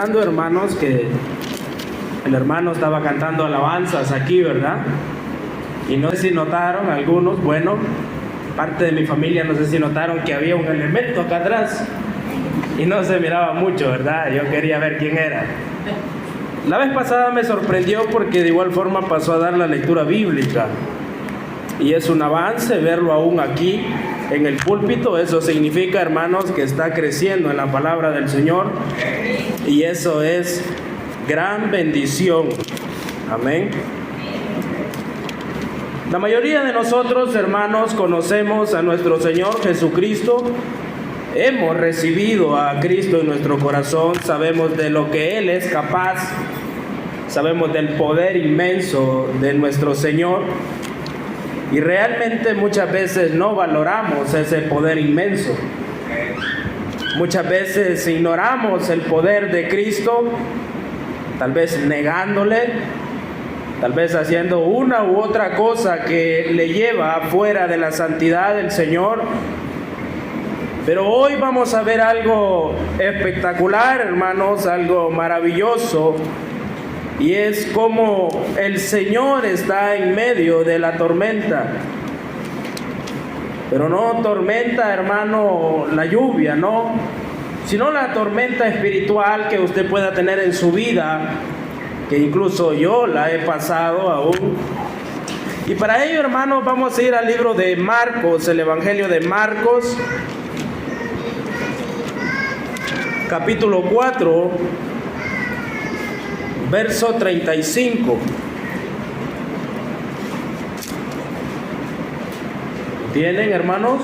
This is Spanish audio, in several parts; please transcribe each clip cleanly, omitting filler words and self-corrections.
notando, hermanos, que el hermano estaba cantando alabanzas aquí, ¿verdad? Y no sé si notaron algunos, bueno, parte de mi familia, no sé si notaron que había un elemento acá atrás y no se miraba mucho, ¿verdad? Yo quería ver quién era. La vez pasada me sorprendió porque de igual forma pasó a dar la lectura bíblica y es un avance verlo aún aquí en el púlpito. Eso significa, hermanos, que está creciendo en la palabra del Señor y eso es gran bendición. Amén. La mayoría de nosotros, hermanos, conocemos a nuestro Señor Jesucristo. Hemos recibido a Cristo en nuestro corazón, sabemos de lo que Él es capaz, sabemos del poder inmenso de nuestro Señor y realmente muchas veces no valoramos ese poder inmenso. Muchas veces ignoramos el poder de Cristo, tal vez negándole, tal vez haciendo una u otra cosa que le lleva fuera de la santidad del Señor. Pero hoy vamos a ver algo espectacular, hermanos, algo maravilloso, y es como el Señor está en medio de la tormenta. Pero no tormenta, hermano, la lluvia, no, sino la tormenta espiritual que usted pueda tener en su vida, que incluso yo la he pasado aún. Y para ello, hermanos, vamos a ir al libro de Marcos, el Evangelio de Marcos, capítulo 4, verso 35. ¿Tienen, hermanos?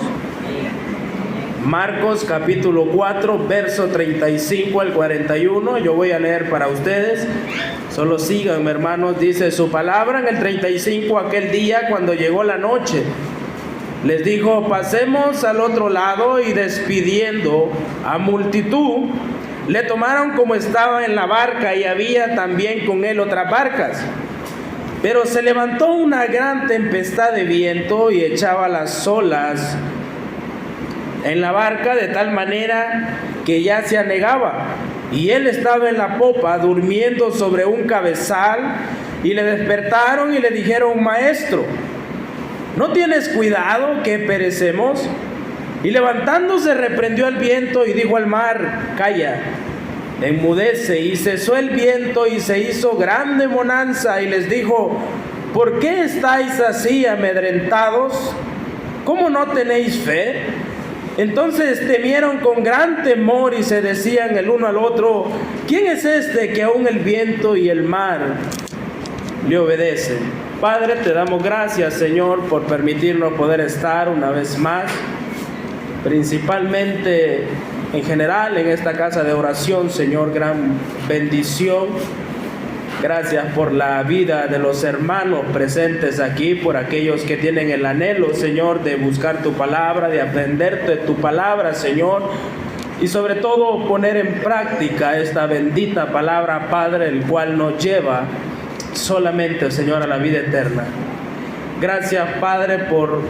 Marcos capítulo 4, verso 35 al 41. Yo voy a leer para ustedes. Solo síganme, hermanos. Dice su palabra en el 35: aquel día, cuando llegó la noche, les dijo: pasemos al otro lado, y despidiendo a multitud, le tomaron como estaba en la barca, y había también con él otras barcas. Pero se levantó una gran tempestad de viento y echaba las olas en la barca de tal manera que ya se anegaba. Y él estaba en la popa durmiendo sobre un cabezal, y le despertaron y le dijeron: maestro, ¿no tienes cuidado que perecemos? Y levantándose reprendió al viento y dijo al mar: calla, enmudece. Y cesó el viento y se hizo grande bonanza. Y les dijo: ¿por qué estáis así amedrentados? ¿Cómo no tenéis fe? Entonces temieron con gran temor y se decían el uno al otro: ¿quién es este que aún el viento y el mar le obedecen? Padre, te damos gracias, Señor, por permitirnos poder estar una vez más, principalmente en general en esta casa de oración, Señor, gran bendición. Gracias por la vida de los hermanos presentes aquí, por aquellos que tienen el anhelo, Señor, de buscar tu palabra, de aprender de tu palabra, Señor, y sobre todo poner en práctica esta bendita palabra, Padre, el cual nos lleva solamente, Señor, a la vida eterna. Gracias, Padre, por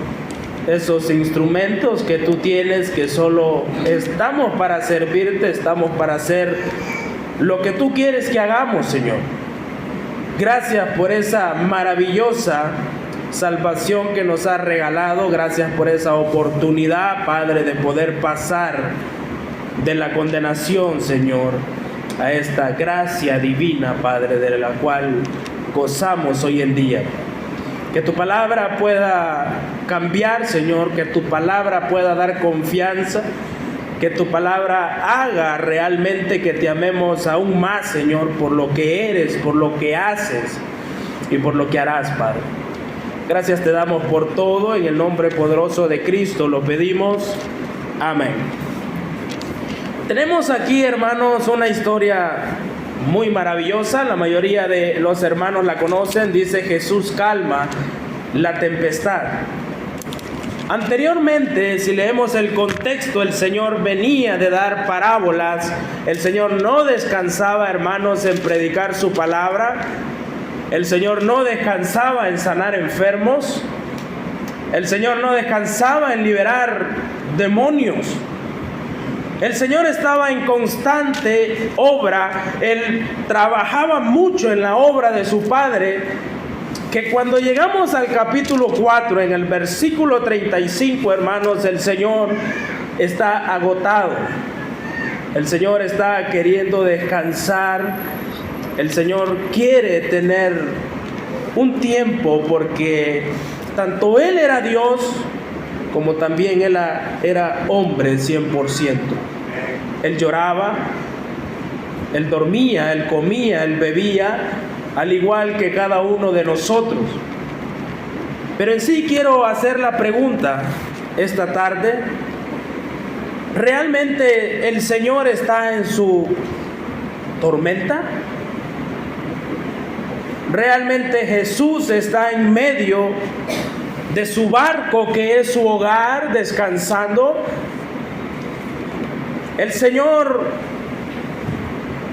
esos instrumentos que tú tienes, que solo estamos para servirte, estamos para hacer lo que tú quieres que hagamos, Señor. Gracias por esa maravillosa salvación que nos has regalado. Gracias por esa oportunidad, Padre, de poder pasar de la condenación, Señor, a esta gracia divina, Padre, de la cual gozamos hoy en día. Que tu palabra pueda cambiar, Señor, que tu palabra pueda dar confianza, que tu palabra haga realmente que te amemos aún más, Señor, por lo que eres, por lo que haces y por lo que harás, Padre. Gracias te damos por todo, en el nombre poderoso de Cristo lo pedimos. Amén. Tenemos aquí, hermanos, una historia muy maravillosa. La mayoría de los hermanos la conocen. Dice: Jesús calma la tempestad. Anteriormente, si leemos el contexto, el Señor venía de dar parábolas. El Señor no descansaba, hermanos, en predicar su palabra. El Señor no descansaba en sanar enfermos. El Señor no descansaba en liberar demonios. El Señor estaba en constante obra, Él trabajaba mucho en la obra de su Padre, que cuando llegamos al capítulo 4, en el versículo 35, hermanos, el Señor está agotado. El Señor está queriendo descansar. El Señor quiere tener un tiempo porque tanto Él era Dios como también Él era hombre 100%. Él lloraba, Él dormía, Él comía, Él bebía, al igual que cada uno de nosotros. Pero en sí quiero hacer la pregunta esta tarde: ¿realmente el Señor está en su tormenta? ¿Realmente Jesús está en medio de su barco, que es su hogar, descansando? El Señor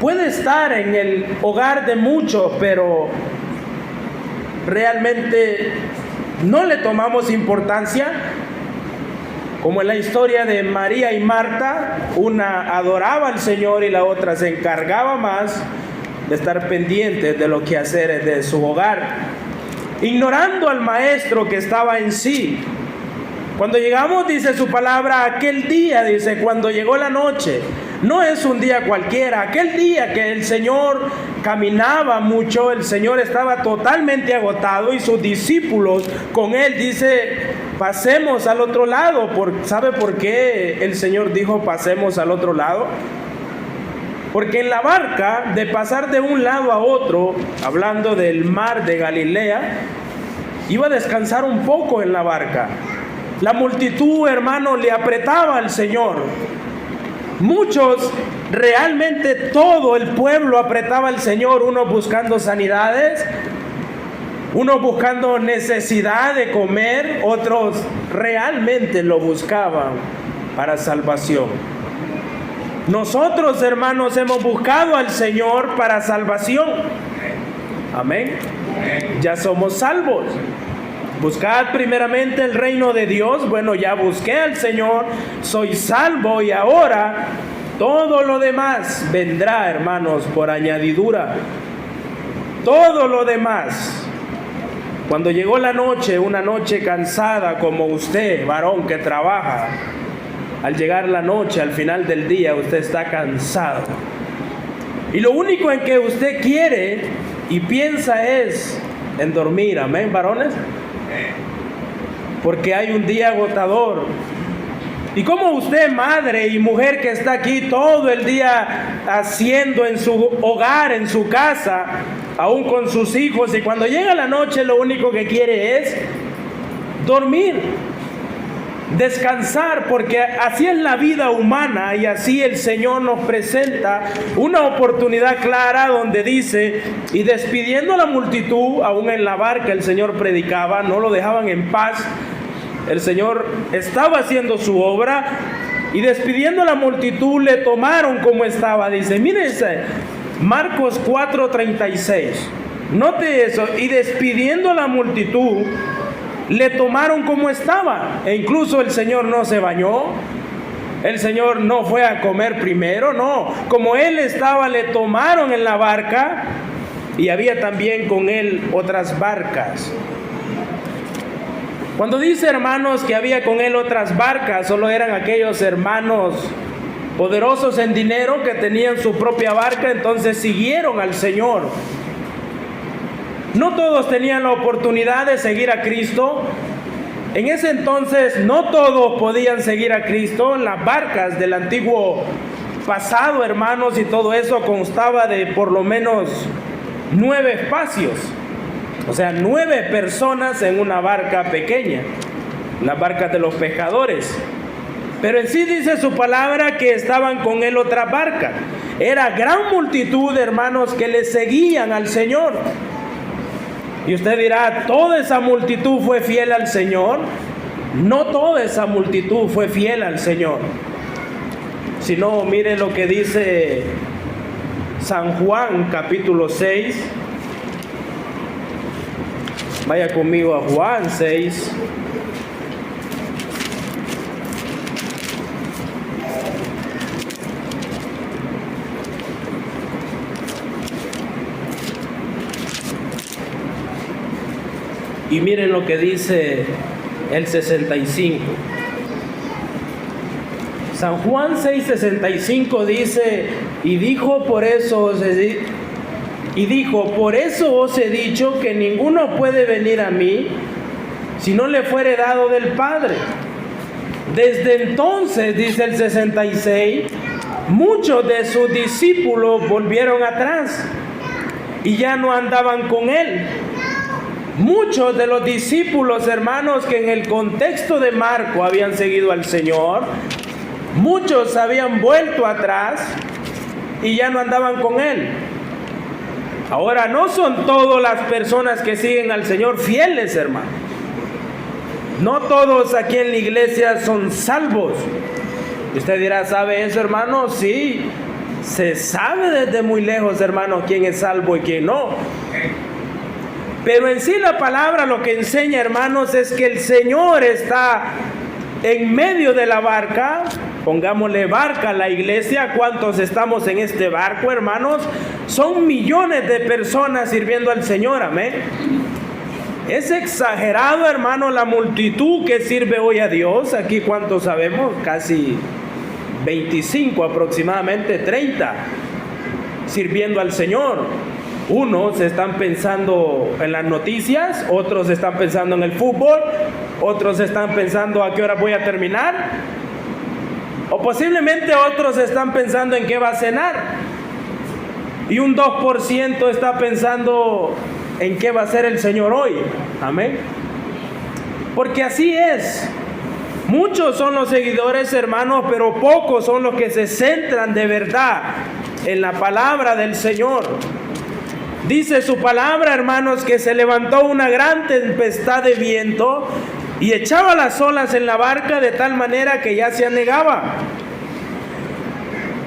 puede estar en el hogar de muchos, pero realmente no le tomamos importancia. Como en la historia de María y Marta, una adoraba al Señor y la otra se encargaba más de estar pendiente de los quehaceres de su hogar, ignorando al Maestro que estaba en sí. Cuando llegamos, dice su palabra, aquel día, dice, cuando llegó la noche, no es un día cualquiera, aquel día que el Señor caminaba mucho, el Señor estaba totalmente agotado y sus discípulos con Él, dice, pasemos al otro lado. ¿Sabe por qué el Señor dijo pasemos al otro lado? Porque en la barca, de pasar de un lado a otro, hablando del mar de Galilea, iba a descansar un poco en la barca. La multitud, hermano, le apretaba al Señor. Muchos, realmente todo el pueblo apretaba al Señor, unos buscando sanidades, unos buscando necesidad de comer, otros realmente lo buscaban para salvación. Nosotros, hermanos, hemos buscado al Señor para salvación. Amén. Ya somos salvos. Buscad primeramente el reino de Dios. Bueno, ya busqué al Señor, soy salvo y ahora todo lo demás vendrá, hermanos, por añadidura. Todo lo demás. Cuando llegó la noche, una noche cansada como usted, varón que trabaja, al llegar la noche, al final del día, usted está cansado. Y lo único en que usted quiere y piensa es en dormir. Amén, varones. Porque hay un día agotador. Y como usted, madre y mujer que está aquí todo el día haciendo en su hogar, en su casa, aún con sus hijos, y cuando llega la noche lo único que quiere es dormir, descansar, porque así es la vida humana y así el Señor nos presenta una oportunidad clara donde dice, y despidiendo a la multitud, aún en la barca el Señor predicaba, no lo dejaban en paz. El Señor estaba haciendo su obra y despidiendo a la multitud le tomaron como estaba. Dice, mírense, Marcos 4:36. Note eso. Y despidiendo a la multitud le tomaron como estaba. E incluso el Señor no se bañó. El Señor no fue a comer primero. No. Como Él estaba, le tomaron en la barca. Y había también con Él otras barcas. Cuando dice, hermanos, que había con Él otras barcas, solo eran aquellos hermanos poderosos en dinero que tenían su propia barca, entonces siguieron al Señor. No todos tenían la oportunidad de seguir a Cristo. En ese entonces no todos podían seguir a Cristo. Las barcas del antiguo pasado, hermanos, y todo eso constaba de por lo menos 9 espacios. O sea, 9 personas en una barca pequeña, las barcas de los pescadores. Pero en sí dice su palabra que estaban con Él otras barcas. Era gran multitud de hermanos que le seguían al Señor. Y usted dirá, ¿toda esa multitud fue fiel al Señor? No toda esa multitud fue fiel al Señor. Sino, mire lo que dice San Juan capítulo 6. Vaya conmigo a Juan 6. Y miren lo que dice el 65. San Juan 6:65 dice, y dijo, por eso os he dicho que ninguno puede venir a mí si no le fuere dado del Padre. Desde entonces, dice el 66, muchos de sus discípulos volvieron atrás y ya no andaban con él. Muchos de los discípulos, hermanos, que en el contexto de Marco habían seguido al Señor, muchos habían vuelto atrás y ya no andaban con él. Ahora, no son todas las personas que siguen al Señor fieles, hermano. No todos aquí en la iglesia son salvos. Y usted dirá, ¿sabe eso, hermano? Sí, se sabe desde muy lejos, hermano, quién es salvo y quién no. Pero en sí la palabra lo que enseña, hermanos, es que el Señor está en medio de la barca. Pongámosle barca a la iglesia. ¿Cuántos estamos en este barco, hermanos? Son millones de personas sirviendo al Señor, amén. Es exagerado, hermano, la multitud que sirve hoy a Dios. Aquí, ¿cuántos sabemos? Casi 25, aproximadamente 30, sirviendo al Señor. Unos están pensando en las noticias, otros están pensando en el fútbol, otros están pensando a qué hora voy a terminar, o posiblemente otros están pensando en qué va a cenar, y un 2% está pensando en qué va a hacer el Señor hoy. Amén. Porque así es. Muchos son los seguidores, hermanos, pero pocos son los que se centran de verdad en la palabra del Señor. Dice su palabra, hermanos, que se levantó una gran tempestad de viento y echaba las olas en la barca de tal manera que ya se anegaba.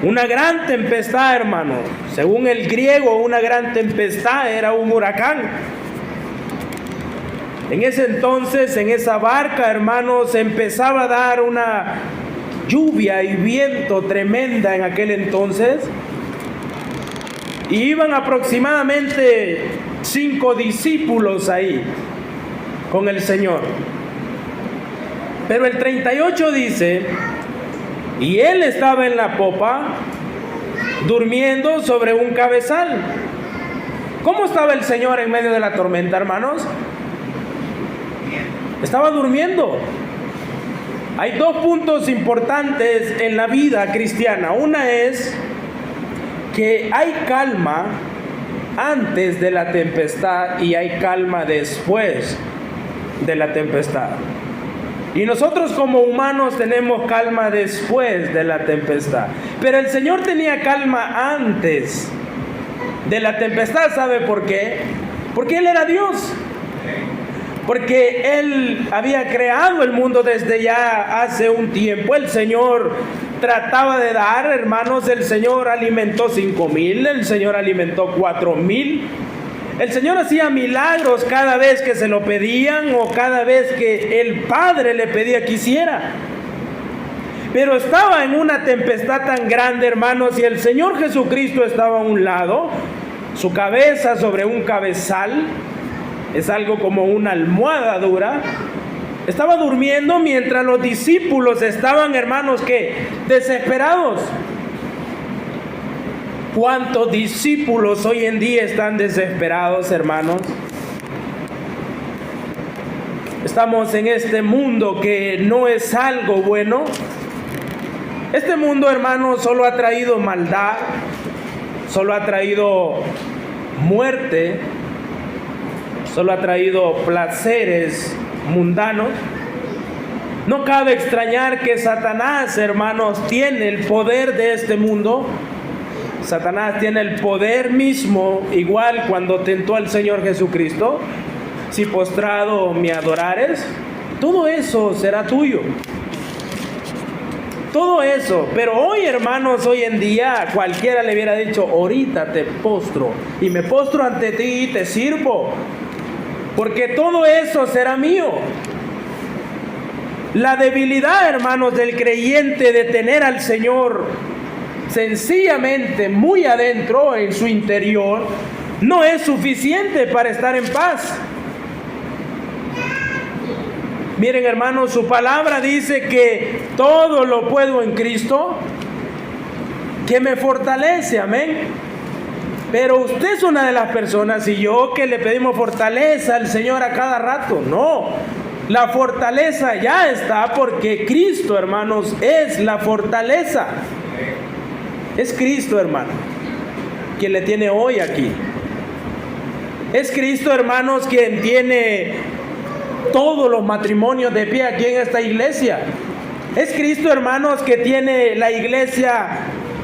Una gran tempestad, hermano. Según el griego, una gran tempestad era un huracán. En ese entonces, en esa barca, hermanos, empezaba a dar una lluvia y viento tremenda en aquel entonces. Y iban aproximadamente 5 discípulos ahí con el Señor. Pero el 38 dice, y él estaba en la popa, durmiendo sobre un cabezal. ¿Cómo estaba el Señor en medio de la tormenta, hermanos? Estaba durmiendo. Hay 2 puntos importantes en la vida cristiana. Una es que hay calma antes de la tempestad y hay calma después de la tempestad. Y nosotros como humanos tenemos calma después de la tempestad. Pero el Señor tenía calma antes de la tempestad. ¿Sabe por qué? Porque Él era Dios. Porque Él había creado el mundo desde ya hace un tiempo. El Señor trataba de dar, hermanos. El Señor alimentó 5,000, el Señor alimentó 4,000. El Señor hacía milagros cada vez que se lo pedían o cada vez que el Padre le pedía que hiciera. Pero estaba en una tempestad tan grande, hermanos, y el Señor Jesucristo estaba a un lado, su cabeza sobre un cabezal, es algo como una almohada dura. Estaba durmiendo mientras los discípulos estaban, hermanos, ¿qué? Desesperados. ¿Cuántos discípulos hoy en día están desesperados, hermanos? Estamos en este mundo que no es algo bueno. Este mundo, hermanos, solo ha traído maldad, solo ha traído muerte, solo ha traído placeres mundanos. No cabe extrañar que Satanás, hermanos, tiene el poder de este mundo. Satanás tiene el poder mismo, igual cuando tentó al Señor Jesucristo. Si postrado me adorares, todo eso será tuyo. Todo eso. Pero hoy, hermanos, hoy en día cualquiera le hubiera dicho, ahorita te postro y me postro ante ti y te sirvo, porque todo eso será mío. La debilidad, hermanos, del creyente de tener al Señor sencillamente muy adentro en su interior no es suficiente para estar en paz. Miren, hermanos, su palabra dice que todo lo puedo en Cristo que me fortalece, amén. Pero usted es una de las personas y yo que le pedimos fortaleza al Señor a cada rato. No, la fortaleza ya está porque Cristo, hermanos, es la fortaleza. Es Cristo, hermano, quien le tiene hoy aquí. Es Cristo, hermanos, quien tiene todos los matrimonios de pie aquí en esta iglesia. Es Cristo, hermanos, que tiene la iglesia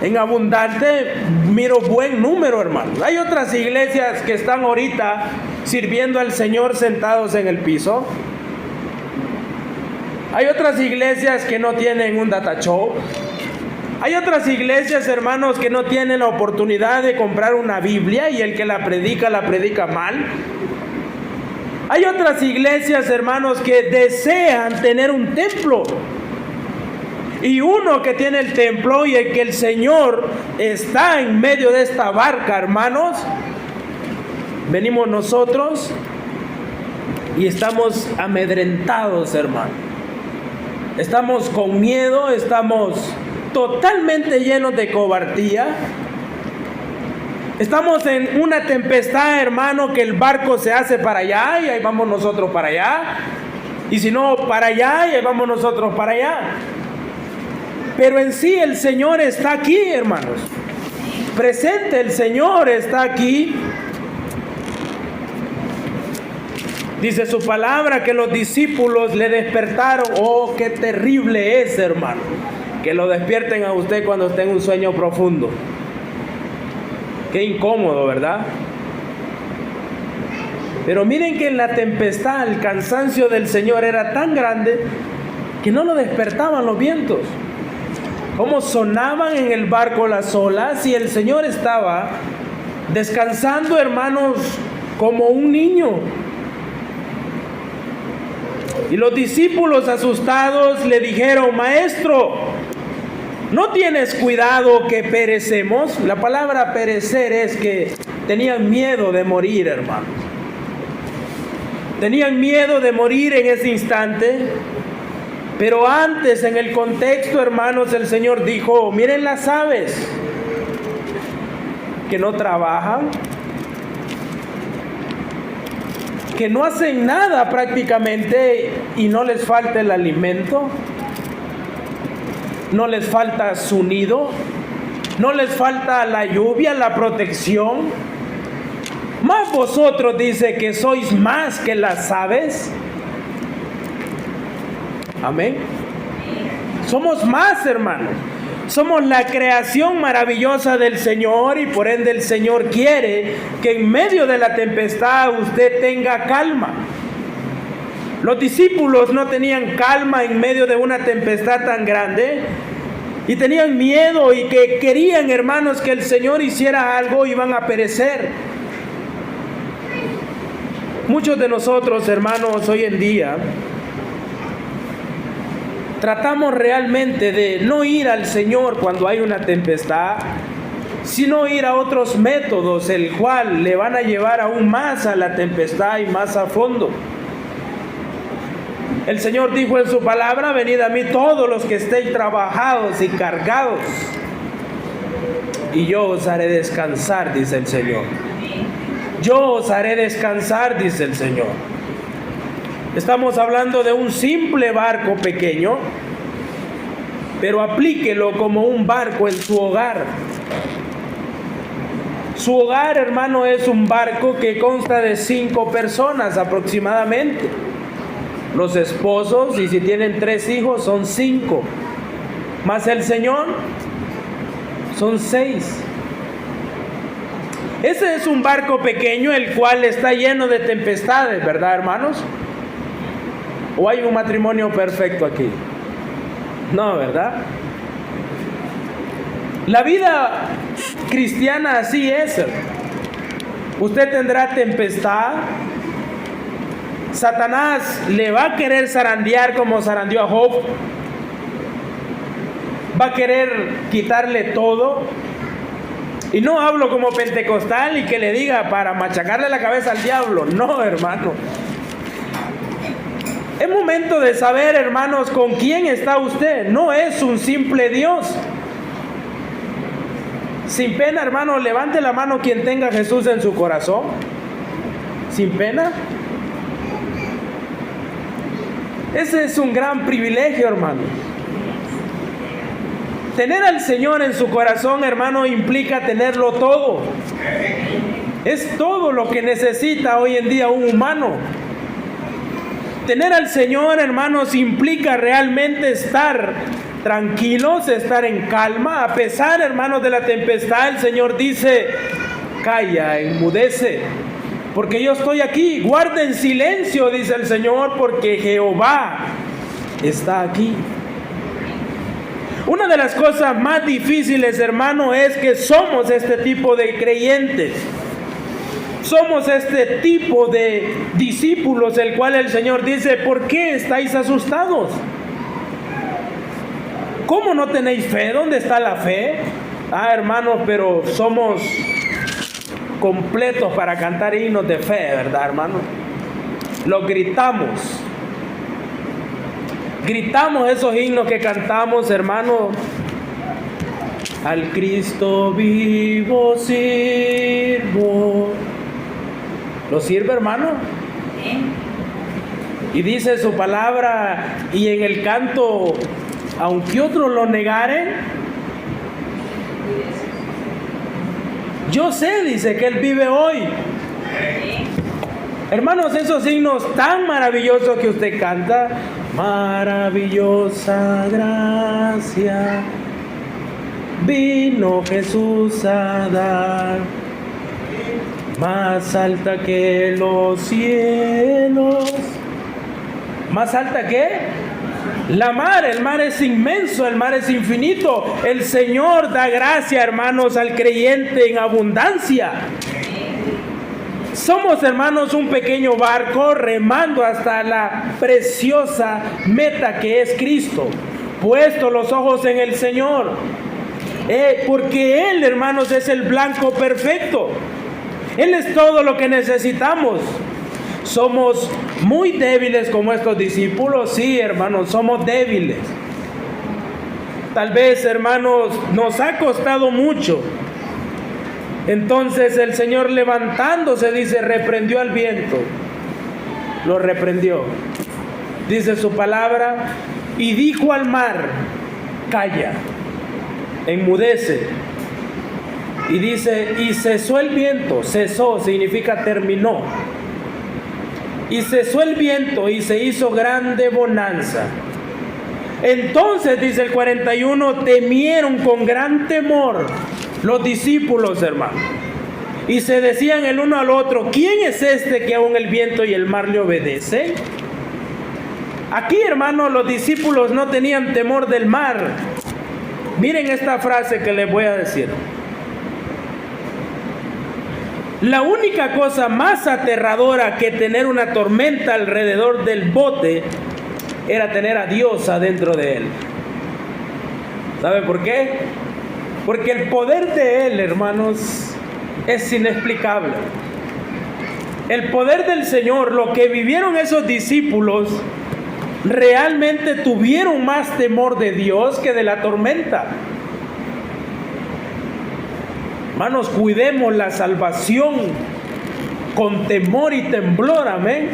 en abundante, miro, buen número, hermanos. Hay otras iglesias que están ahorita sirviendo al Señor sentados en el piso. Hay otras iglesias que no tienen un data show. Hay otras iglesias, hermanos, que no tienen la oportunidad de comprar una Biblia y el que la predica mal. Hay otras iglesias, hermanos, que desean tener un templo. Y uno que tiene el templo y el que el Señor está en medio de esta barca, hermanos, venimos nosotros y estamos amedrentados, hermano. Estamos con miedo, estamos totalmente llenos de cobardía. Estamos en una tempestad, hermano, que el barco se hace para allá y ahí vamos nosotros para allá. Y si no, para allá y ahí vamos nosotros para allá. Pero en sí el Señor está aquí, hermanos. Presente, el Señor está aquí. Dice su palabra que los discípulos le despertaron. Oh, qué terrible es, hermano, que lo despierten a usted cuando esté en un sueño profundo. Qué incómodo, ¿verdad? Pero miren que en la tempestad el cansancio del Señor era tan grande que no lo despertaban los vientos. Cómo sonaban en el barco las olas y el Señor estaba descansando, hermanos, como un niño. Y los discípulos asustados le dijeron: Maestro, ¿no tienes cuidado que perecemos? La palabra perecer es que tenían miedo de morir, hermanos. Tenían miedo de morir en ese instante. Pero antes, en el contexto, hermanos, el Señor dijo: miren las aves que no trabajan, que no hacen nada prácticamente y no les falta el alimento, no les falta su nido, no les falta la lluvia, la protección. Mas vosotros, dice, que sois más que las aves. Amén. Somos más, hermanos. Somos la creación maravillosa del Señor y por ende el Señor quiere que en medio de la tempestad usted tenga calma. Los discípulos no tenían calma en medio de una tempestad tan grande y tenían miedo y que querían, hermanos, que el Señor hiciera algo y iban a perecer. Muchos de nosotros, hermanos, hoy en día tratamos realmente de no ir al Señor cuando hay una tempestad, sino ir a otros métodos, el cual le van a llevar aún más a la tempestad y más a fondo. El Señor dijo en su palabra: venid a mí todos los que estéis trabajados y cargados, y yo os haré descansar, dice el Señor. Yo os haré descansar, dice el Señor. Estamos hablando de un simple barco pequeño, pero aplíquelo como un barco en su hogar. Su hogar, hermano, es un barco que consta de 5 personas aproximadamente. Los esposos, y si tienen 3 hijos, son 5. Más el Señor, son 6. Ese es un barco pequeño, el cual está lleno de tempestades, ¿verdad, hermanos? ¿O hay un matrimonio perfecto aquí? No, ¿verdad? La vida cristiana así es. Usted tendrá tempestad. Satanás le va a querer zarandear como zarandeó a Job. Va a querer quitarle todo. Y no hablo como pentecostal y que le diga para machacarle la cabeza al diablo. No, hermano. Es momento de saber, hermanos, con quién está usted. No es un simple Dios. Sin pena, hermano, levante la mano quien tenga a Jesús en su corazón. Sin pena. Ese es un gran privilegio, hermano. Tener al Señor en su corazón, hermano, implica tenerlo todo. Es todo lo que necesita hoy en día un humano. Tener al Señor, hermanos, implica realmente estar tranquilos, estar en calma. A pesar, hermanos, de la tempestad, el Señor dice: calla, enmudece, porque yo estoy aquí. Guarden silencio, dice el Señor, porque Jehová está aquí. Una de las cosas más difíciles, hermano, es que somos este tipo de creyentes. Somos este tipo de discípulos, el cual el Señor dice: ¿por qué estáis asustados? ¿Cómo no tenéis fe? ¿Dónde está la fe? Hermanos, pero somos completos para cantar himnos de fe, ¿verdad, hermano? Lo gritamos. Gritamos esos himnos que cantamos, hermano. Al Cristo vivo sirvo. ¿Lo sirve, hermano? Y dice su palabra, y en el canto: aunque otros lo negaren, yo sé, dice, que Él vive hoy. Hermanos, esos himnos tan maravillosos que usted canta: maravillosa gracia vino Jesús a dar, más alta que los cielos. ¿Más alta que? La mar. El mar es inmenso, el mar es infinito. El Señor da gracia, hermanos, al creyente en abundancia. Somos, hermanos, un pequeño barco remando hasta la preciosa meta que es Cristo, puesto los ojos en el Señor, porque Él, hermanos, es el blanco perfecto. Él es todo lo que necesitamos. Somos muy débiles como estos discípulos. Sí, hermanos, somos débiles. Tal vez, hermanos, nos ha costado mucho. Entonces el Señor, levantándose, dice, reprendió al viento. Lo reprendió. Dice su palabra: y dijo al mar: calla, enmudece. Y dice: y cesó el viento. Cesó significa terminó. Y cesó el viento y se hizo grande bonanza. Entonces, dice el 41, temieron con gran temor los discípulos, hermano, y se decían el uno al otro: ¿quién es este que aún el viento y el mar le obedecen? Aquí, hermano, los discípulos no tenían temor del mar. Miren esta frase que les voy a decir. La única cosa más aterradora que tener una tormenta alrededor del bote era tener a Dios adentro de él. ¿Sabe por qué? Porque el poder de Él, hermanos, es inexplicable. El poder del Señor, lo que vivieron esos discípulos, realmente tuvieron más temor de Dios que de la tormenta. Hermanos, cuidemos la salvación con temor y temblor, amén.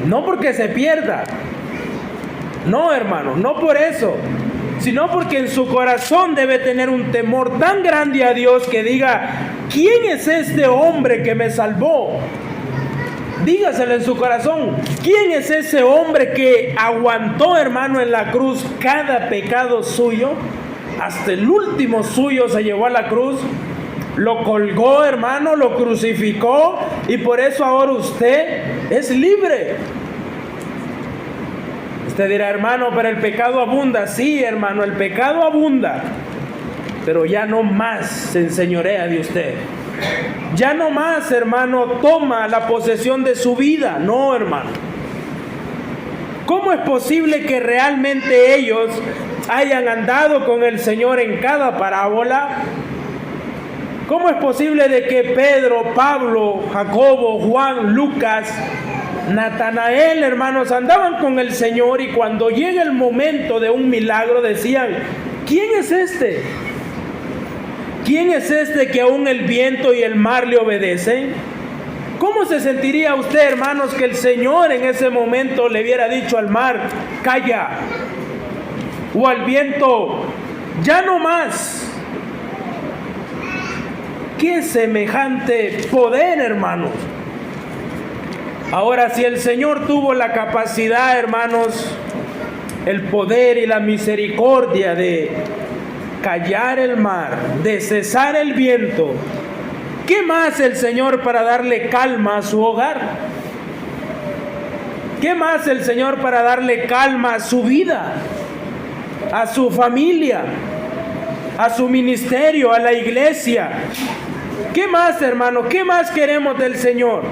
No porque se pierda, no, hermanos, no por eso, sino porque en su corazón debe tener un temor tan grande a Dios que diga: ¿quién es este hombre que me salvó? Dígaselo en su corazón. ¿Quién es ese hombre que aguantó, hermano, en la cruz cada pecado suyo? Hasta el último suyo se llevó a la cruz. Lo colgó, hermano, lo crucificó, y por eso ahora usted es libre. Usted dirá: hermano, pero el pecado abunda. Sí, hermano, el pecado abunda, pero ya no más se enseñorea de usted. Ya no más, hermano, toma la posesión de su vida. No, hermano. ¿Cómo es posible que realmente ellos hayan andado con el Señor en cada parábola? ¿Cómo es posible de que Pedro, Pablo, Jacobo, Juan, Lucas, Natanael, hermanos, andaban con el Señor, y cuando llega el momento de un milagro decían: ¿quién es este? ¿Quién es este que aún el viento y el mar le obedecen? ¿Cómo se sentiría usted, hermanos, que el Señor en ese momento le hubiera dicho al mar: calla, o al viento: ya no más? ¡Qué semejante poder, hermanos! Ahora, si el Señor tuvo la capacidad, hermanos, el poder y la misericordia de callar el mar, de cesar el viento, ¿qué más el Señor para darle calma a su hogar? ¿Qué más el Señor para darle calma a su vida, a su familia, a su ministerio, a la iglesia? ¿Qué más, hermano? ¿Qué más queremos del Señor?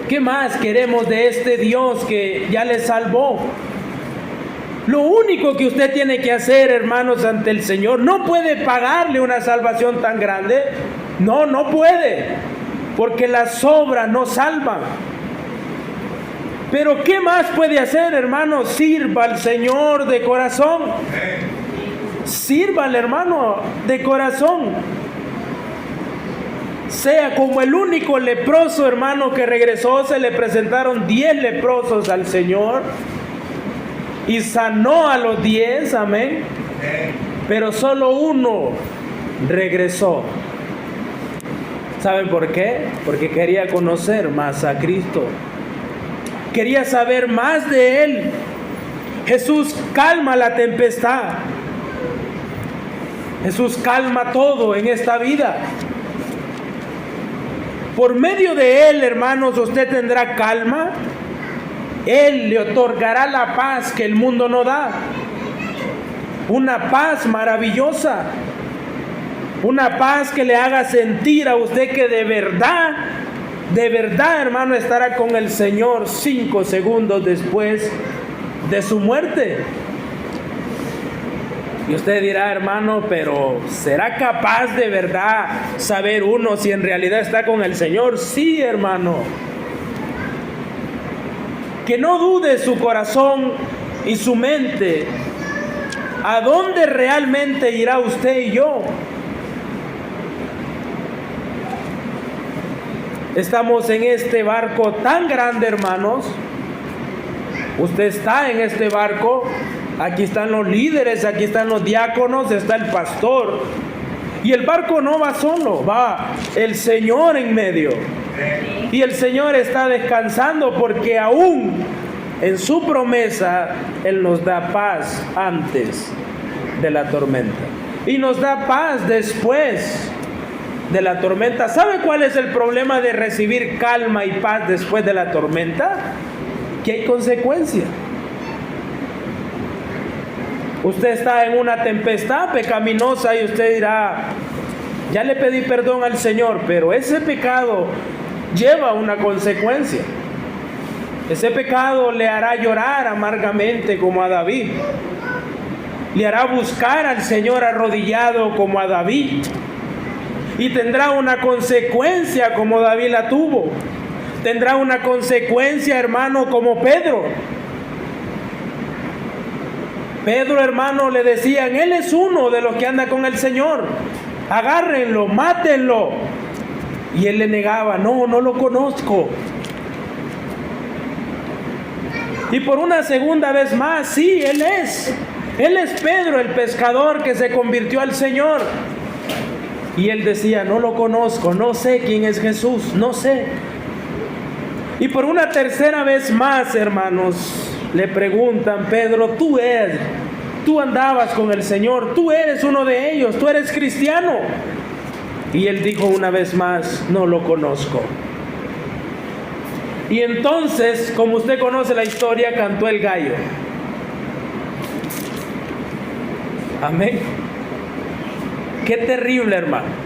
¿Qué más queremos de este Dios que ya le salvó? Lo único que usted tiene que hacer, hermanos, ante el Señor, no puede pagarle una salvación tan grande. No puede, porque las obras no salvan. Pero ¿qué más puede hacer, hermano? Sirva al Señor de corazón. Sírvale, hermano, de corazón. Sea como el único leproso, hermano, que regresó. Se le presentaron 10 leprosos al Señor y sanó a los 10, amén. Pero solo uno regresó. ¿Saben por qué? Porque quería conocer más a Cristo. Quería saber más de Él. Jesús calma la tempestad. Jesús calma todo en esta vida. Por medio de Él, hermanos, usted tendrá calma. Él le otorgará la paz que el mundo no da. Una paz maravillosa. Una paz que le haga sentir a usted que de verdad, hermano, estará con el Señor 5 segundos después de su muerte. Y usted dirá: hermano, pero ¿será capaz de verdad saber uno si en realidad está con el Señor? Sí, hermano. Que no dude su corazón y su mente. ¿A dónde realmente irá usted y yo? Estamos en este barco tan grande, hermanos. Usted está en este barco. Aquí están los líderes, aquí están los diáconos, está el pastor. Y el barco no va solo, va el Señor en medio. Y el Señor está descansando, porque aún en su promesa Él nos da paz antes de la tormenta. Y nos da paz después de la tormenta. ¿Sabe cuál es el problema de recibir calma y paz después de la tormenta? Que hay consecuencias. Usted está en una tempestad pecaminosa y usted dirá: ya le pedí perdón al Señor, pero ese pecado lleva una consecuencia. Ese pecado le hará llorar amargamente como a David. Le hará buscar al Señor arrodillado como a David. Y tendrá una consecuencia como David la tuvo. Tendrá una consecuencia, hermano, como Pedro. Pedro, hermano, le decían: él es uno de los que anda con el Señor. Agárrenlo, mátenlo. Y él le negaba: no lo conozco. Y por una segunda vez más: sí, Él es Pedro, el pescador que se convirtió al Señor. Y él decía: no lo conozco, no sé quién es Jesús, no sé. Y por una tercera vez más, hermanos, le preguntan: Pedro, tú andabas con el Señor, tú eres uno de ellos, tú eres cristiano. Y él dijo una vez más: no lo conozco. Y entonces, como usted conoce la historia, cantó el gallo. Amén. Qué terrible, hermano.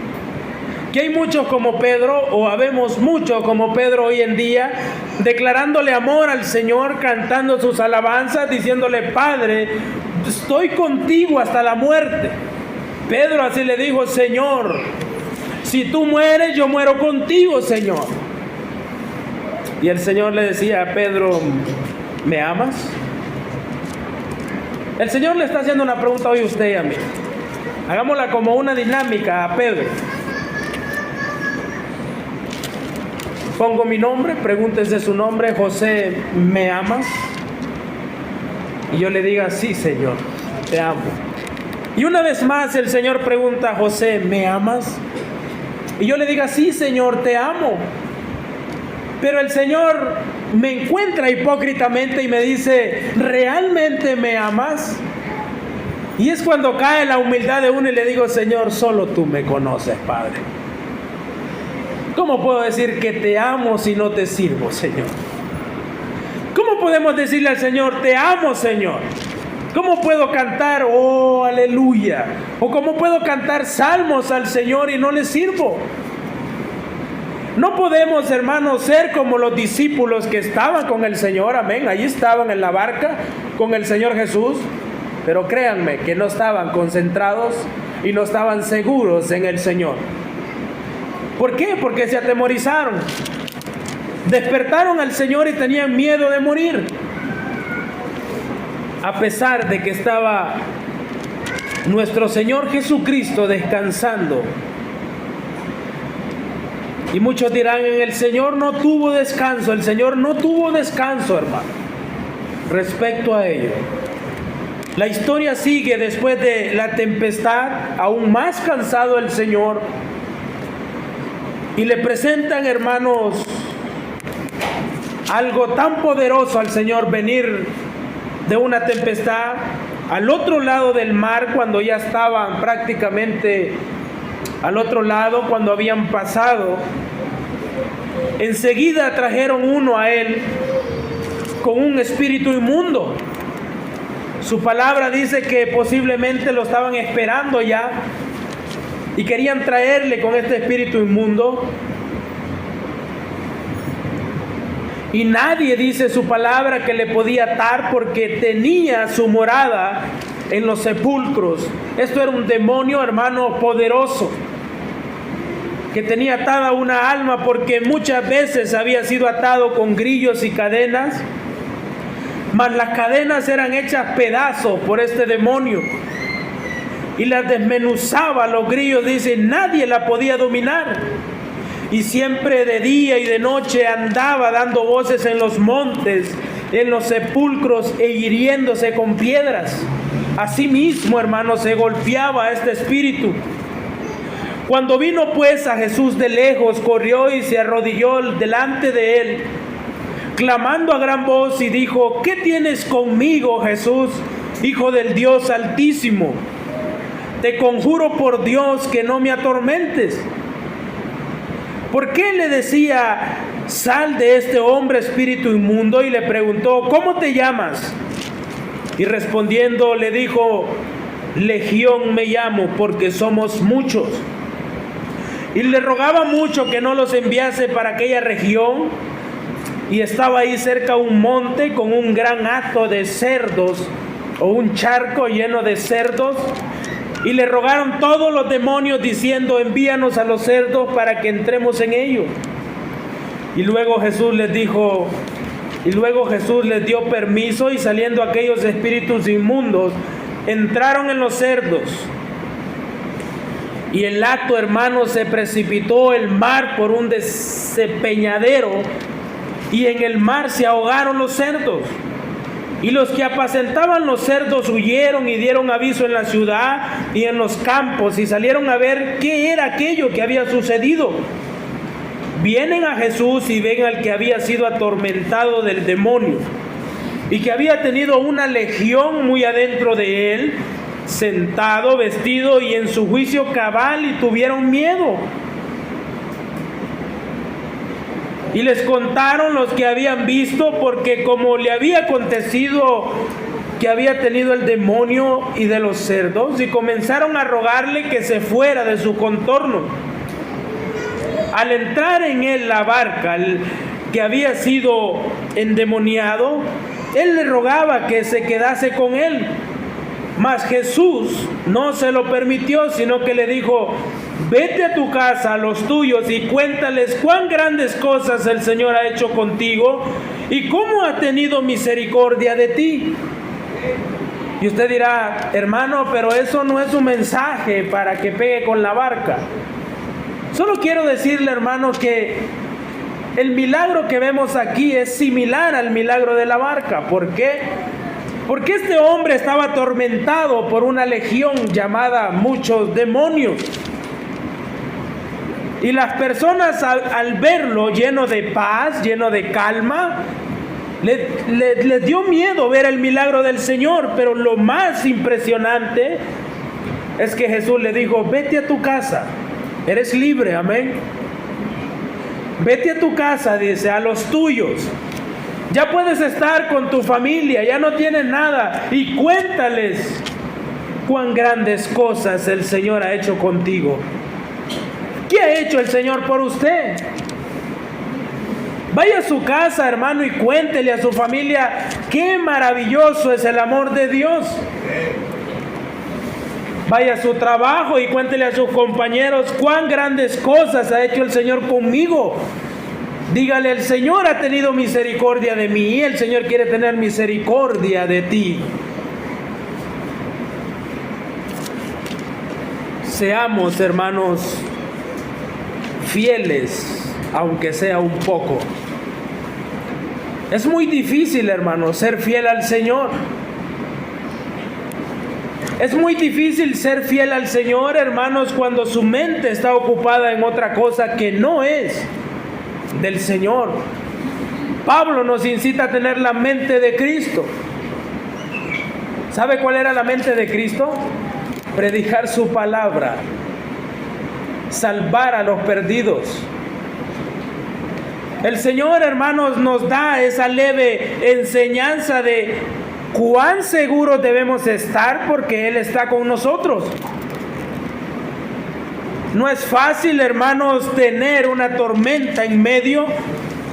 Que hay muchos como Pedro, o habemos muchos como Pedro hoy en día, declarándole amor al Señor, cantando sus alabanzas, diciéndole: Padre, estoy contigo hasta la muerte. Pedro así le dijo: Señor, si tú mueres, yo muero contigo, Señor. Y el Señor le decía a Pedro, ¿me amas? El Señor le está haciendo una pregunta hoy a usted y a mí. Hagámosla como una dinámica a Pedro. Pongo mi nombre, pregúntese su nombre, José, ¿me amas? Y yo le diga, sí, Señor, te amo. Y una vez más el Señor pregunta, José, ¿me amas? Y yo le diga, sí, Señor, te amo. Pero el Señor me encuentra hipócritamente y me dice, ¿realmente me amas? Y es cuando cae la humildad de uno y le digo, Señor, solo tú me conoces, Padre. ¿Cómo puedo decir que te amo si no te sirvo, Señor? ¿Cómo podemos decirle al Señor, te amo, Señor? ¿Cómo puedo cantar, oh, aleluya? ¿O cómo puedo cantar salmos al Señor y no le sirvo? No podemos, hermanos, ser como los discípulos que estaban con el Señor, amén. Allí estaban en la barca con el Señor Jesús, pero créanme que no estaban concentrados y no estaban seguros en el Señor. ¿Por qué? Porque se atemorizaron. Despertaron al Señor y tenían miedo de morir. A pesar de que estaba nuestro Señor Jesucristo descansando. Y muchos dirán, el Señor no tuvo descanso. El Señor no tuvo descanso, hermano. Respecto a ello, la historia sigue después de la tempestad, aún más cansado el Señor. Y le presentan, hermanos, algo tan poderoso al Señor, venir de una tempestad al otro lado del mar, cuando ya estaban prácticamente al otro lado, cuando habían pasado. Enseguida trajeron uno a él con un espíritu inmundo. Su palabra dice que posiblemente lo estaban esperando ya y querían traerle con este espíritu inmundo. Y nadie, dice su palabra, que le podía atar porque tenía su morada en los sepulcros. Esto era un demonio, hermano, poderoso, que tenía atada una alma porque muchas veces había sido atado con grillos y cadenas, mas las cadenas eran hechas pedazos por este demonio y las desmenuzaba los grillos, dice, nadie la podía dominar. Y siempre de día y de noche andaba dando voces en los montes, en los sepulcros e hiriéndose con piedras. Asimismo, hermano, se golpeaba a este espíritu. Cuando vino pues a Jesús de lejos, corrió y se arrodilló delante de él, clamando a gran voz y dijo, ¿qué tienes conmigo, Jesús, Hijo del Dios Altísimo? Te conjuro por Dios que no me atormentes. ¿Por qué le decía, sal de este hombre, espíritu inmundo? Y le preguntó, ¿cómo te llamas? Y respondiendo le dijo, Legión me llamo, porque somos muchos. Y le rogaba mucho que no los enviase para aquella región. Y estaba ahí cerca un monte con un gran hato de cerdos, o un charco lleno de cerdos. Y le rogaron todos los demonios diciendo, envíanos a los cerdos para que entremos en ellos. Y luego Jesús les dio permiso, y saliendo aquellos espíritus inmundos, entraron en los cerdos. Y el hato, hermano, se precipitó el mar por un despeñadero, y en el mar se ahogaron los cerdos. Y los que apacentaban los cerdos huyeron y dieron aviso en la ciudad y en los campos, y salieron a ver qué era aquello que había sucedido. Vienen a Jesús y ven al que había sido atormentado del demonio y que había tenido una legión muy adentro de él, sentado, vestido y en su juicio cabal, y tuvieron miedo. Y les contaron los que habían visto, porque como le había acontecido que había tenido el demonio y de los cerdos, y comenzaron a rogarle que se fuera de su contorno. Al entrar en él la barca, el que había sido endemoniado, él le rogaba que se quedase con él. Mas Jesús no se lo permitió, sino que le dijo: vete a tu casa, a los tuyos, y cuéntales cuán grandes cosas el Señor ha hecho contigo y cómo ha tenido misericordia de ti. Y usted dirá: hermano, pero eso no es un mensaje para que pegue con la barca. Solo quiero decirle, hermano, que el milagro que vemos aquí es similar al milagro de la barca. ¿Por qué? Porque este hombre estaba atormentado por una legión llamada muchos demonios. Y las personas al verlo lleno de paz, lleno de calma, les dio miedo ver el milagro del Señor. Pero lo más impresionante es que Jesús le dijo: vete a tu casa, eres libre, amén. Vete a tu casa, dice, a los tuyos. Ya puedes estar con tu familia, ya no tienes nada, y cuéntales cuán grandes cosas el Señor ha hecho contigo. ¿Qué ha hecho el Señor por usted? Vaya a su casa, hermano, y cuéntele a su familia qué maravilloso es el amor de Dios. Vaya a su trabajo y cuéntele a sus compañeros cuán grandes cosas ha hecho el Señor conmigo. Dígale: el Señor ha tenido misericordia de mí y el Señor quiere tener misericordia de ti. Seamos, hermanos, fieles, aunque sea un poco. Es muy difícil, hermanos, ser fiel al Señor. Es muy difícil ser fiel al Señor, hermanos, cuando su mente está ocupada en otra cosa que no es del Señor. Pablo nos incita a tener la mente de Cristo. ¿Sabe cuál era la mente de Cristo? Predicar su palabra, salvar a los perdidos. El Señor, hermanos, nos da esa leve enseñanza de cuán seguros debemos estar porque Él está con nosotros. No es fácil, hermanos, tener una tormenta en medio,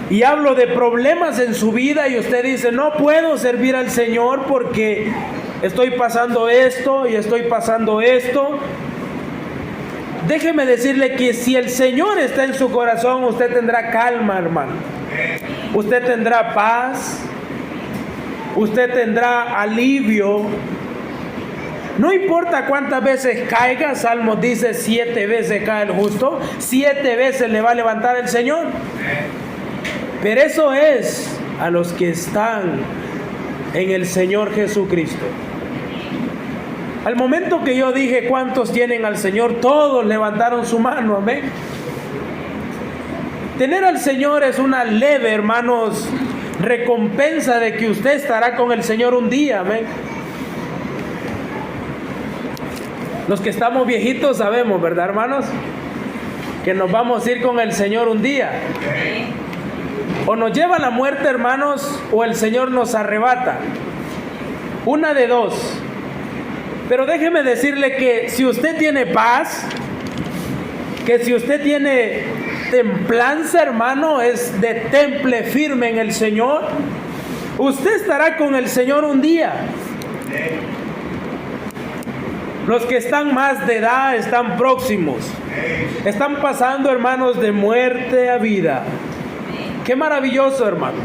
y hablo de problemas en su vida, y usted dice: no puedo servir al Señor porque estoy pasando esto y estoy pasando esto. Déjeme decirle que si el Señor está en su corazón, usted tendrá calma, hermano. Usted tendrá paz. Usted tendrá alivio. No importa cuántas veces caiga, Salmos dice: 7 veces cae el justo, 7 veces le va a levantar el Señor. Pero eso es a los que están en el Señor Jesucristo. Al momento que yo dije cuántos tienen al Señor, todos levantaron su mano, amén. Tener al Señor es una leve, hermanos, recompensa de que usted estará con el Señor un día, amén. Los que estamos viejitos sabemos, ¿verdad, hermanos? Que nos vamos a ir con el Señor un día. O nos lleva la muerte, hermanos, o el Señor nos arrebata. Una de dos. Pero déjeme decirle que si usted tiene paz, que si usted tiene templanza, hermano, es de temple firme en el Señor, usted estará con el Señor un día. Los que están más de edad están próximos. Están pasando, hermanos, de muerte a vida. Qué maravilloso, hermano.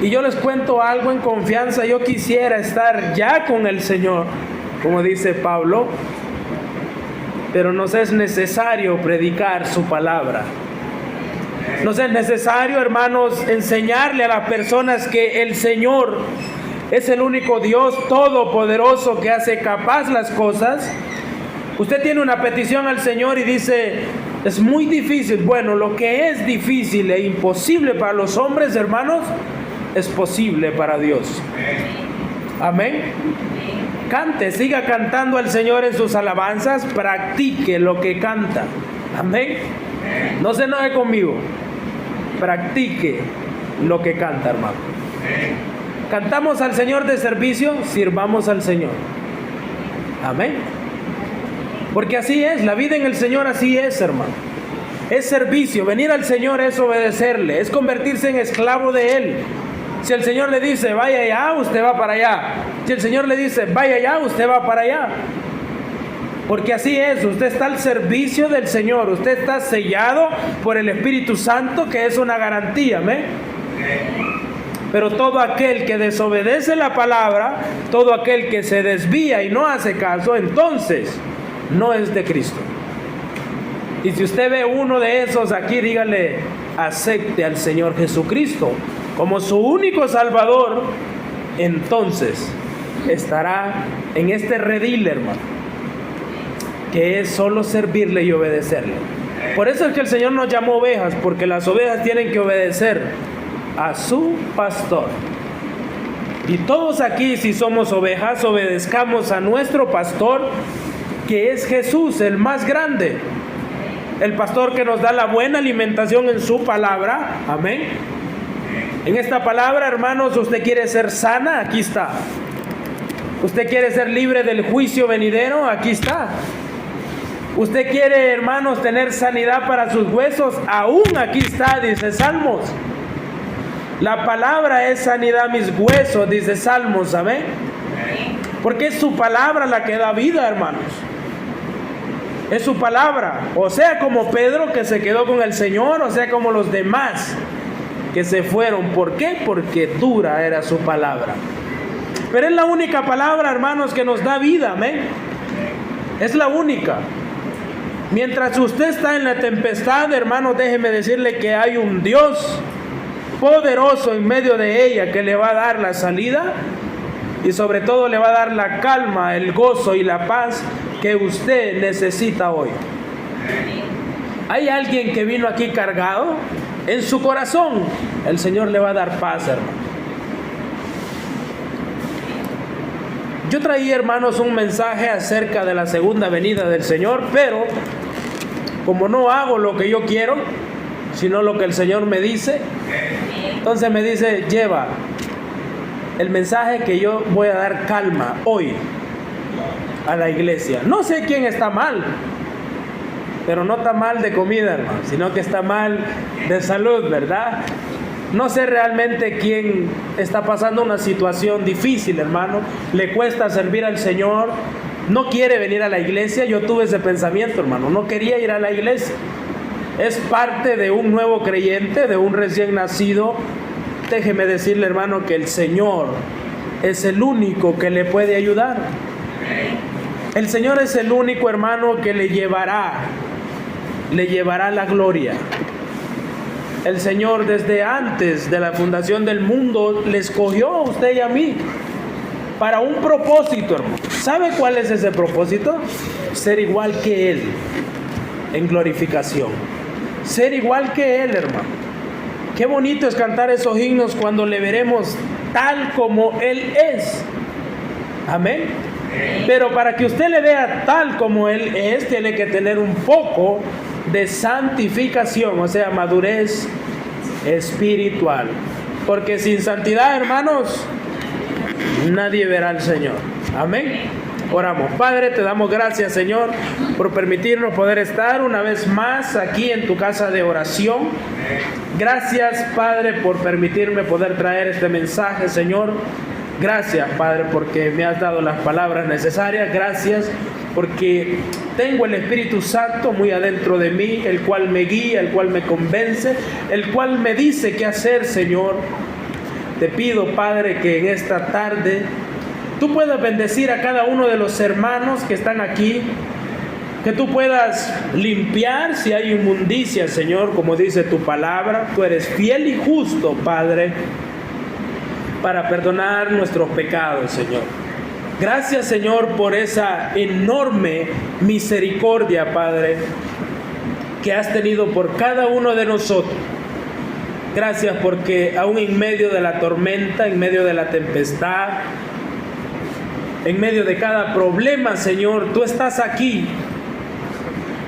Y yo les cuento algo en confianza. Yo quisiera estar ya con el Señor, como dice Pablo, pero nos es necesario predicar su palabra. Nos es necesario, hermanos, enseñarle a las personas que el Señor es el único Dios todopoderoso que hace capaz las cosas. Usted tiene una petición al Señor y dice: es muy difícil. Bueno, lo que es difícil e imposible para los hombres, hermanos, es posible para Dios. Amén. Cante, siga cantando al Señor en sus alabanzas, practique lo que canta. Amén. No se enoje conmigo. Practique lo que canta, hermano. Cantamos al Señor de servicio, sirvamos al Señor. Amén. Porque así es, la vida en el Señor así es, hermano. Es servicio, venir al Señor es obedecerle, es convertirse en esclavo de Él. Si el Señor le dice: vaya allá, usted va para allá. Si el Señor le dice, vaya allá, usted va para allá. Porque así es, usted está al servicio del Señor, usted está sellado por el Espíritu Santo, que es una garantía, ¿amén? Pero todo aquel que desobedece la palabra, todo aquel que se desvía y no hace caso, entonces no es de Cristo. Y si usted ve uno de esos aquí, dígale, acepte al Señor Jesucristo como su único Salvador, entonces estará en este redil, hermano, que es solo servirle y obedecerle. Por eso es que el Señor nos llamó ovejas, porque las ovejas tienen que obedecer a su pastor. Y todos aquí, si somos ovejas, obedezcamos a nuestro pastor, que es Jesús, el más grande, el pastor que nos da la buena alimentación en su palabra. Amén. En esta palabra, hermanos, usted quiere ser sana, aquí está. Usted quiere ser libre del juicio venidero, aquí está. Usted quiere, hermanos, tener sanidad para sus huesos, aún aquí está, dice Salmos. La palabra es sanidad a mis huesos, dice Salmos, ¿amén? Porque es su palabra la que da vida, hermanos. Es su palabra. O sea, como Pedro, que se quedó con el Señor, o sea, como los demás que se fueron. ¿Por qué? Porque dura era su palabra. Pero es la única palabra, hermanos, que nos da vida, amén. Es la única. Mientras usted está en la tempestad, hermanos, déjeme decirle que hay un Dios poderoso en medio de ella, que le va a dar la salida y sobre todo le va a dar la calma, el gozo y la paz que usted necesita hoy. ¿Hay alguien que vino aquí cargado? En su corazón el Señor le va a dar paz, hermano. Yo traía, hermanos, un mensaje acerca de la segunda venida del Señor, pero como no hago lo que yo quiero, sino lo que el Señor me dice, entonces me dice, lleva el mensaje que yo voy a dar calma hoy a la iglesia. No sé quién está mal, pero no está mal de comida, hermano, sino que está mal de salud, ¿verdad? No sé realmente quién está pasando una situación difícil, hermano. Le cuesta servir al Señor, no quiere venir a la iglesia. Yo tuve ese pensamiento, hermano, no quería ir a la iglesia. Es parte de un nuevo creyente, de un recién nacido. Déjeme decirle, hermano, que el Señor es el único que le puede ayudar. El Señor es el único, hermano, que le llevará la gloria. El Señor desde antes de la fundación del mundo le escogió a usted y a mí para un propósito, hermano. ¿Sabe cuál es ese propósito? Ser igual que Él en glorificación. Ser igual que Él, hermano. Qué bonito es cantar esos himnos cuando le veremos tal como Él es. Amén. Pero para que usted le vea tal como Él es, tiene que tener un poco de santificación, o sea, madurez espiritual. Porque sin santidad, hermanos, nadie verá al Señor. Amén. Oramos. Padre, te damos gracias, Señor, por permitirnos poder estar una vez más aquí en tu casa de oración. Gracias, Padre, por permitirme poder traer este mensaje, Señor. Gracias, Padre, porque me has dado las palabras necesarias. Gracias porque tengo el Espíritu Santo muy adentro de mí, el cual me guía, el cual me convence, el cual me dice qué hacer, Señor. Te pido, Padre, que en esta tarde tú puedas bendecir a cada uno de los hermanos que están aquí, que tú puedas limpiar si hay inmundicia, Señor, como dice tu palabra. Tú eres fiel y justo, Padre, para perdonar nuestros pecados, Señor. Gracias, Señor, por esa enorme misericordia, Padre, que has tenido por cada uno de nosotros. Gracias porque aún en medio de la tormenta, en medio de la tempestad, en medio de cada problema, Señor, tú estás aquí.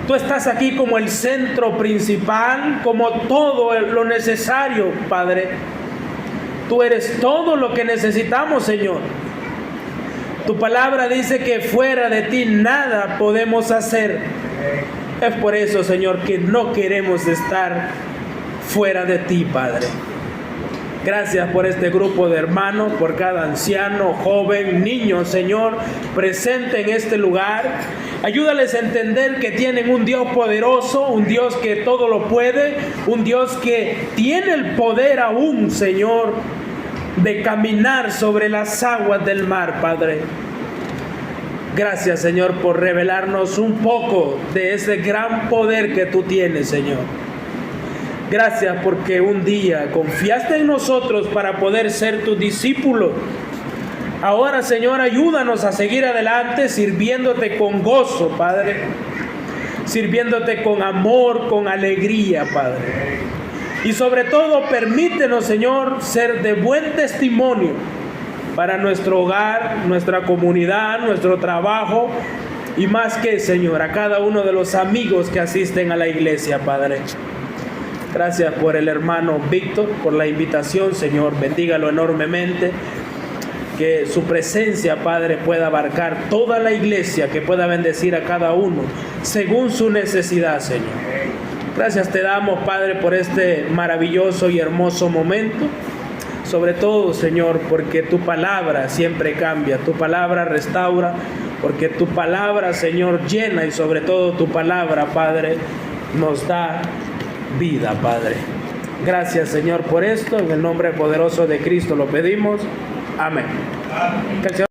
Tú estás aquí como el centro principal, como todo lo necesario, Padre. Tú eres todo lo que necesitamos, Señor. Tu palabra dice que fuera de ti nada podemos hacer. Es por eso, Señor, que no queremos estar fuera de ti, Padre. Gracias por este grupo de hermanos, por cada anciano, joven, niño, Señor, presente en este lugar. Ayúdales a entender que tienen un Dios poderoso, un Dios que todo lo puede, un Dios que tiene el poder aún, Señor, de caminar sobre las aguas del mar, Padre. Gracias, Señor, por revelarnos un poco de ese gran poder que tú tienes, Señor. Gracias porque un día confiaste en nosotros para poder ser tus discípulos. Ahora, Señor, ayúdanos a seguir adelante sirviéndote con gozo, Padre. Sirviéndote con amor, con alegría, Padre. Y sobre todo, permítenos, Señor, ser de buen testimonio para nuestro hogar, nuestra comunidad, nuestro trabajo y más que, Señor, a cada uno de los amigos que asisten a la iglesia, Padre. Gracias por el hermano Víctor, por la invitación, Señor. Bendígalo enormemente. Que su presencia, Padre, pueda abarcar toda la iglesia, que pueda bendecir a cada uno según su necesidad, Señor. Gracias te damos, Padre, por este maravilloso y hermoso momento. Sobre todo, Señor, porque tu palabra siempre cambia, tu palabra restaura, porque tu palabra, Señor, llena y sobre todo tu palabra, Padre, nos da vida, Padre. Gracias, Señor, por esto. En el nombre poderoso de Cristo lo pedimos. Amén. Que el Señor